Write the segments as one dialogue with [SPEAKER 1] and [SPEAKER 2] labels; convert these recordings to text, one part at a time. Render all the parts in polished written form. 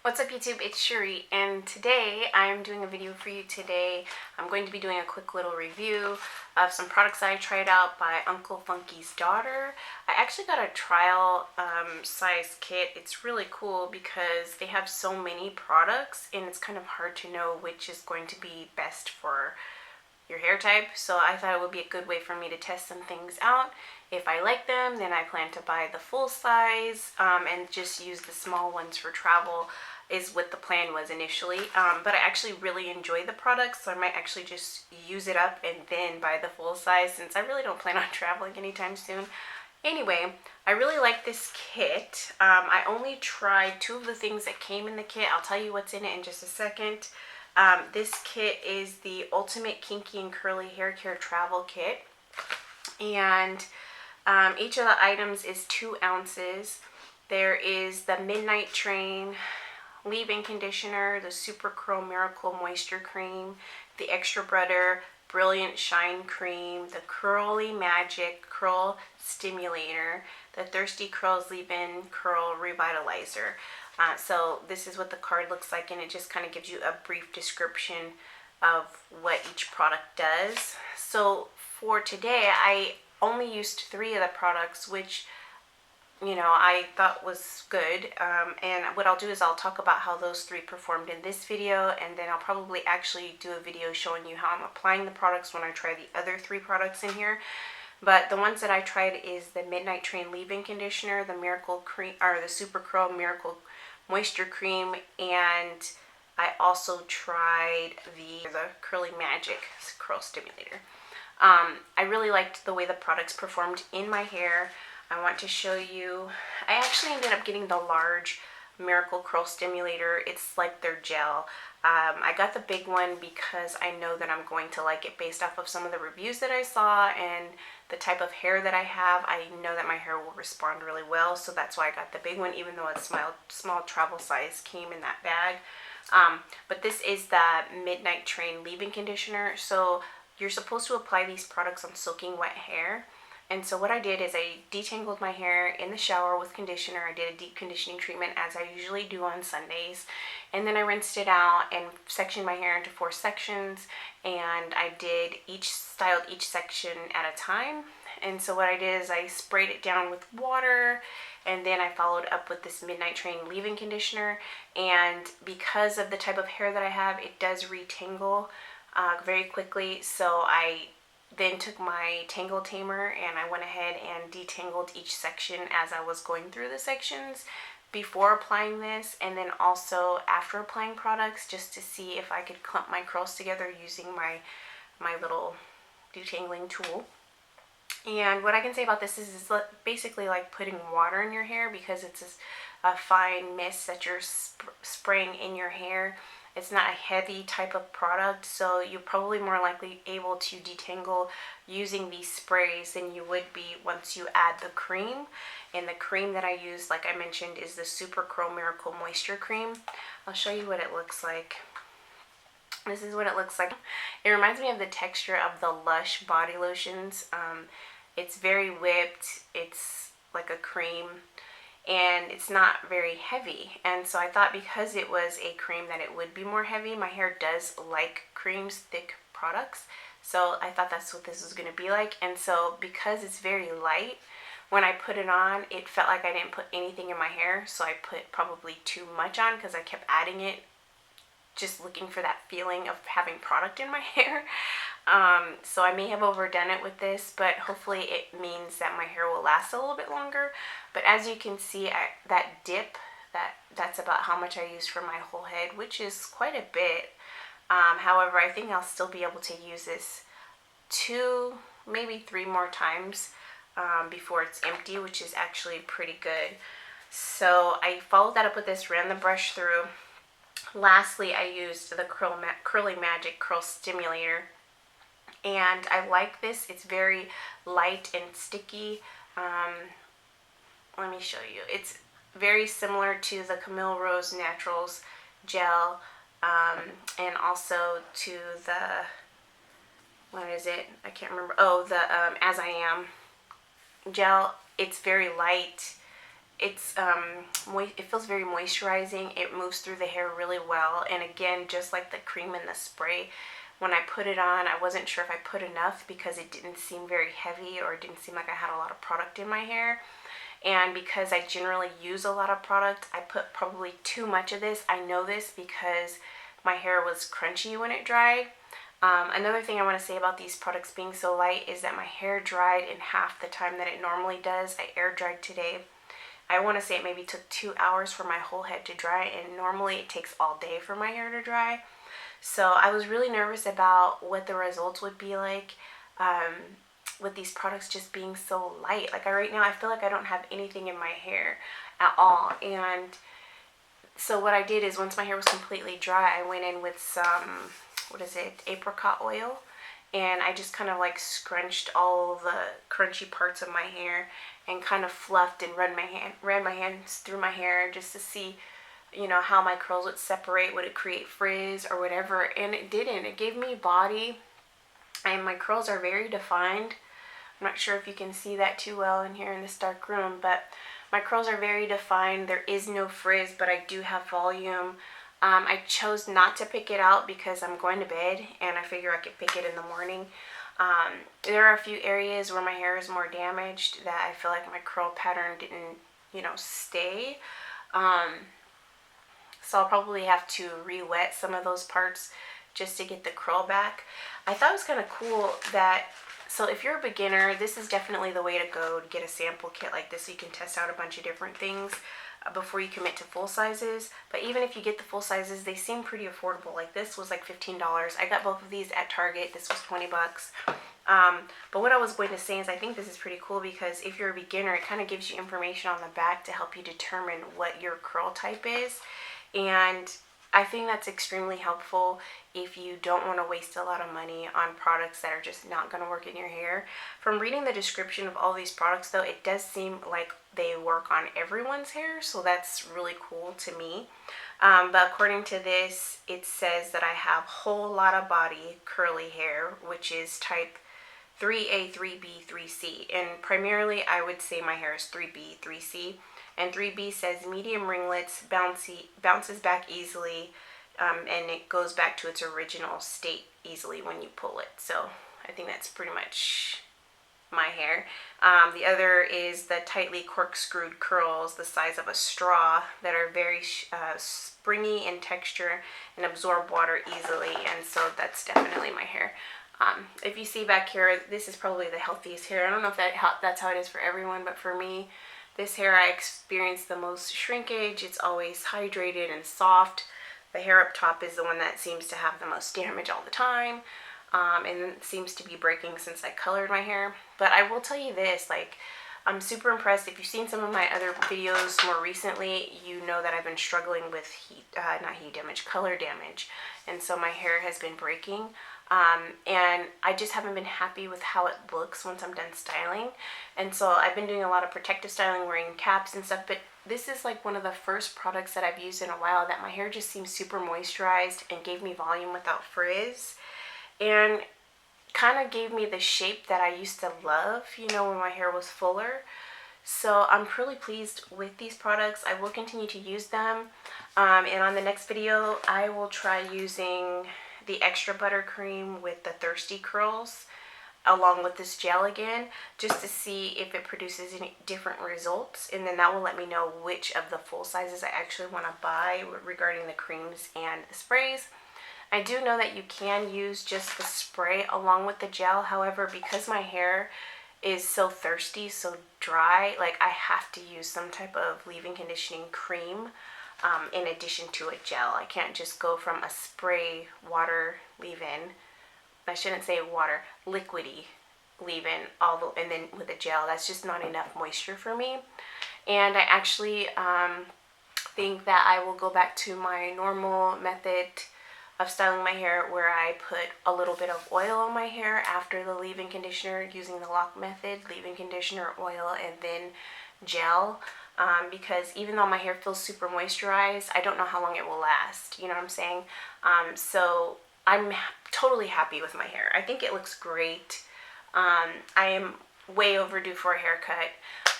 [SPEAKER 1] What's up YouTube, it's Shuri, and today I'm doing a video for you today. I'm going to be doing a quick little review of some products I tried out by Uncle Funky's daughter. I actually got a trial size kit. It's really cool because they have so many products and it's kind of hard to know which is going to be best for your hair type. So I thought it would be a good way for me to test some things out. If I like them, then I plan to buy the full size and just use the small ones for travel is what the plan was initially. But I actually really enjoy the product, so I might actually just use it up and then buy the full size since I really don't plan on traveling anytime soon. Anyway, I really like this kit. I only tried 2 of the things that came in the kit. I'll tell you what's in it in just a second. This kit is the Ultimate Kinky and Curly Hair Care Travel Kit. And each of the items is 2 ounces. There is the Midnight Train leave-in conditioner, the Supercurl Miracle Moisture Cream, the Extra Butter Brilliant Shine Cream, the Curly Magic Curl Stimulator, the Thirsty Curls Leave-in Curl Revitalizer. So this is what the card looks like, and it just kind of gives you a brief description of what each product does. So for today, I only used 3 of the products, which I thought was good, and what I'll do is I'll talk about how those 3 performed in this video, and then I'll probably actually do a video showing you how I'm applying the products when I try the other 3 products in here. But the ones that I tried is the Midnight Train Leave-In Conditioner, the Miracle Cream, or the Supercurl Miracle Moisture Cream, and I also tried the Curly Magic Curl Stimulator. I really liked the way the products performed in my hair. I want to show you, I actually ended up getting the large Miracle Curl Stimulator. It's like their gel. I got the big one because I know that I'm going to like it based off of some of the reviews that I saw and the type of hair that I have. I know that my hair will respond really well, so that's why I got the big one, even though a small travel size came in that bag. But this is the Midnight Train Leave-In Conditioner. So you're supposed to apply these products on soaking wet hair. And so what I did is I detangled my hair in the shower with conditioner. I did a deep conditioning treatment as I usually do on Sundays. And then I rinsed it out and sectioned my hair into 4 sections. And I styled each section at a time. And so what I did is I sprayed it down with water, and then I followed up with this Midnight Train leave-in conditioner. And because of the type of hair that I have, it does retangle very quickly. So I then took my tangle tamer and I went ahead and detangled each section as I was going through the sections before applying this, and then also after applying products, just to see if I could clump my curls together using my little detangling tool. And what I can say about this is it's basically like putting water in your hair, because it's a fine mist that you're spraying in your hair. It's not a heavy type of product, so you're probably more likely able to detangle using these sprays than you would be once you add the cream. And the cream that I use, like I mentioned, is the Supercurl Miracle Moisture Cream. I'll show you what it looks like. This is what it looks like. It reminds me of the texture of the Lush body lotions. It's very whipped. It's like a cream, and it's not very heavy. And so I thought because it was a cream that it would be more heavy. My hair does like creams, thick products, so I thought that's what this was going to be like. And so because it's very light, when I put it on, it felt like I didn't put anything in my hair, so I put probably too much on because I kept adding it, just looking for that feeling of having product in my hair. So I may have overdone it with this, but hopefully it means that my hair will last a little bit longer. But as you can see, that dip, that's about how much I used for my whole head, which is quite a bit. However, I think I'll still be able to use this 2, maybe 3 more times before it's empty, which is actually pretty good. So I followed that up with this, ran the brush through. Lastly, I used the Curly Magic Curl Stimulator, and I like this. It's very light and sticky. Let me show you. It's very similar to the Camille Rose Naturals gel, and also to the, what is it? I can't remember. Oh, the As I Am gel. It's very light. it's it feels very moisturizing. It moves through the hair really well, and again, just like the cream and the spray, when I put it on, I wasn't sure if I put enough because it didn't seem very heavy, or it didn't seem like I had a lot of product in my hair. And because I generally use a lot of product, I put probably too much of this. I know this because my hair was crunchy when it dried. Another thing I want to say about these products being so light is that my hair dried in half the time that it normally does. I air dried today. I want to say it maybe took 2 hours for my whole head to dry, and normally it takes all day for my hair to dry. So I was really nervous about what the results would be like with these products just being so light. Like right now I feel like I don't have anything in my hair at all. And so what I did is, once my hair was completely dry, I went in with some, what is it, apricot oil, and I just kind of like scrunched all the crunchy parts of my hair and kind of fluffed and ran my hands through my hair just to see, you know, how my curls would separate, would it create frizz or whatever, and it didn't. It gave me body, and my curls are very defined. I'm not sure if you can see that too well in here in this dark room, but my curls are very defined. There is no frizz, but I do have volume. I chose not to pick it out because I'm going to bed, and I figure I could pick it in the morning. There are a few areas where my hair is more damaged that I feel like my curl pattern didn't, you know, stay. So I'll probably have to re-wet some of those parts just to get the curl back. I thought it was kind of cool that, so if you're a beginner, this is definitely the way to go to get a sample kit like this so you can test out a bunch of different things before you commit to full sizes. But even if you get the full sizes, they seem pretty affordable. Like this was like $15. I got both of these at Target. This was 20 bucks. But what I was going to say is, I think this is pretty cool because if you're a beginner, it kind of gives you information on the back to help you determine what your curl type is. And I think that's extremely helpful if you don't want to waste a lot of money on products that are just not going to work in your hair. From reading the description of all these products though, it does seem like they work on everyone's hair, so that's really cool to me. But according to this, it says that I have whole lot of body curly hair, which is type 3A, 3B, 3C. And primarily I would say my hair is 3B, 3C. And 3B says medium ringlets, bounces back easily, and it goes back to its original state easily when you pull it. So I think that's pretty much my hair. The other is the tightly corkscrewed curls the size of a straw that are very springy in texture and absorb water easily, and so that's definitely my hair. If you see back here, this is probably the healthiest hair. I don't know if that's how it is for everyone, but for me, this hair, I experience the most shrinkage. It's always hydrated and soft. The hair up top is the one that seems to have the most damage all the time, and it seems to be breaking since I colored my hair. But I will tell you this, like, I'm super impressed. If you've seen some of my other videos more recently, you know that I've been struggling with color damage. And so my hair has been breaking. And I just haven't been happy with how it looks once I'm done styling. And so I've been doing a lot of protective styling, wearing caps and stuff, but this is like one of the first products that I've used in a while that my hair just seems super moisturized and gave me volume without frizz. And kind of gave me the shape that I used to love, you know, when my hair was fuller. So I'm really pleased with these products. I will continue to use them. And on the next video, I will try using the extra buttercream with the thirsty curls along with this gel again, just to see if it produces any different results, and then that will let me know which of the full sizes I actually want to buy regarding the creams and the sprays. I do know that you can use just the spray along with the gel. However, because my hair is so thirsty, so dry, like I have to use some type of leave-in conditioning cream in addition to a gel. I can't just go from a spray water leave-in, I shouldn't say water, liquidy leave-in and then with a gel. That's just not enough moisture for me. And I actually think that I will go back to my normal method of styling my hair, where I put a little bit of oil on my hair after the leave-in conditioner using the lock method, leave-in conditioner, oil, and then gel. Because even though my hair feels super moisturized, I don't know how long it will last, you know what I'm saying? So I'm totally happy with my hair. I think it looks great. I am way overdue for a haircut.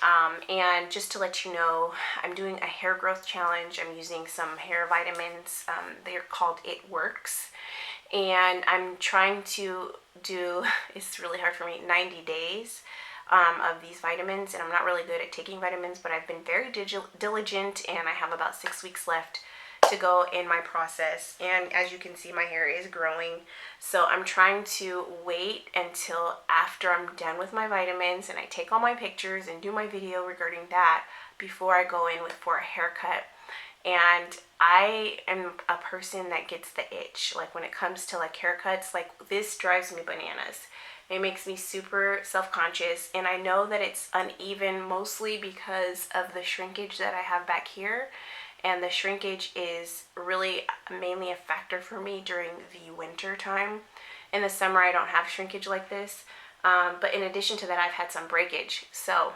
[SPEAKER 1] And just to let you know, I'm doing a hair growth challenge. I'm using some hair vitamins. They're called It Works. And I'm trying to do, it's really hard for me, 90 days of these vitamins. And I'm not really good at taking vitamins, but I've been very diligent, and I have about 6 weeks left to go in my process. And as you can see, my hair is growing. So I'm trying to wait until after I'm done with my vitamins and I take all my pictures and do my video regarding that before I go in for a haircut. And I am a person that gets the itch. Like when it comes to like haircuts, like this drives me bananas. It makes me super self-conscious, and I know that it's uneven mostly because of the shrinkage that I have back here. And the shrinkage is really mainly a factor for me during the winter time. In the summer, I don't have shrinkage like this. But in addition to that, I've had some breakage. So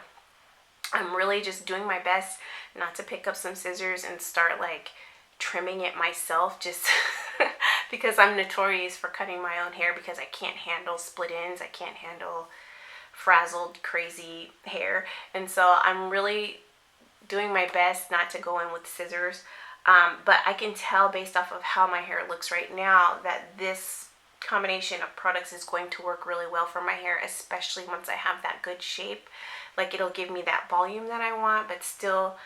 [SPEAKER 1] I'm really just doing my best not to pick up some scissors and start like trimming it myself, just because I'm notorious for cutting my own hair because I can't handle split ends. I can't handle frazzled, crazy hair. And so I'm really doing my best not to go in with scissors, but I can tell based off of how my hair looks right now that this combination of products is going to work really well for my hair, especially once I have that good shape. Like it'll give me that volume that I want, but still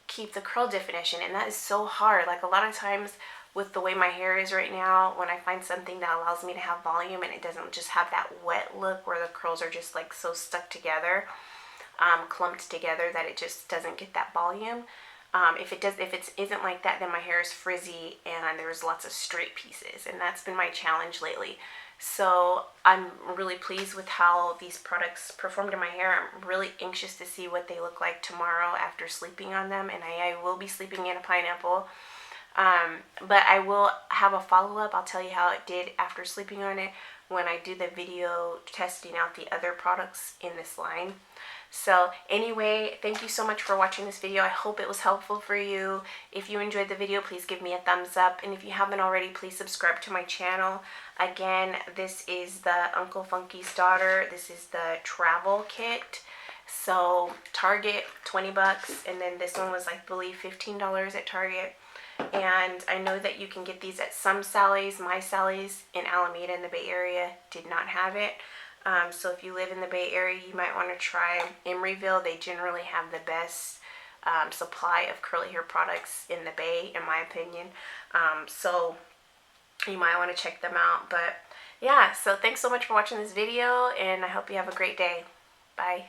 [SPEAKER 1] keep the curl definition, and that is so hard. Like a lot of times with the way my hair is right now, when I find something that allows me to have volume and it doesn't just have that wet look where the curls are just like so stuck together, clumped together, that it just doesn't get that volume. If it isn't like that, then my hair is frizzy and there's lots of straight pieces, and that's been my challenge lately. So I'm really pleased with how these products performed in my hair. I'm really anxious to see what they look like tomorrow after sleeping on them, and I will be sleeping in a pineapple. But I will have a follow-up. I'll tell you how it did after sleeping on it when I do the video testing out the other products in this line. So anyway, thank you so much for watching this video. I hope it was helpful for you. If you enjoyed the video, please give me a thumbs up. And if you haven't already, please subscribe to my channel. Again, this is the Uncle Funky's Daughter. This is the travel kit. So Target, 20 bucks. And then this one was, I believe, $15 at Target. And I know that you can get these at some Sally's. My Sally's in Alameda in the Bay Area did not have it. So if you live in the Bay Area, you might want to try Emeryville. They generally have the best supply of curly hair products in the Bay, in my opinion. So you might want to check them out. But yeah, so thanks so much for watching this video, and I hope you have a great day. Bye.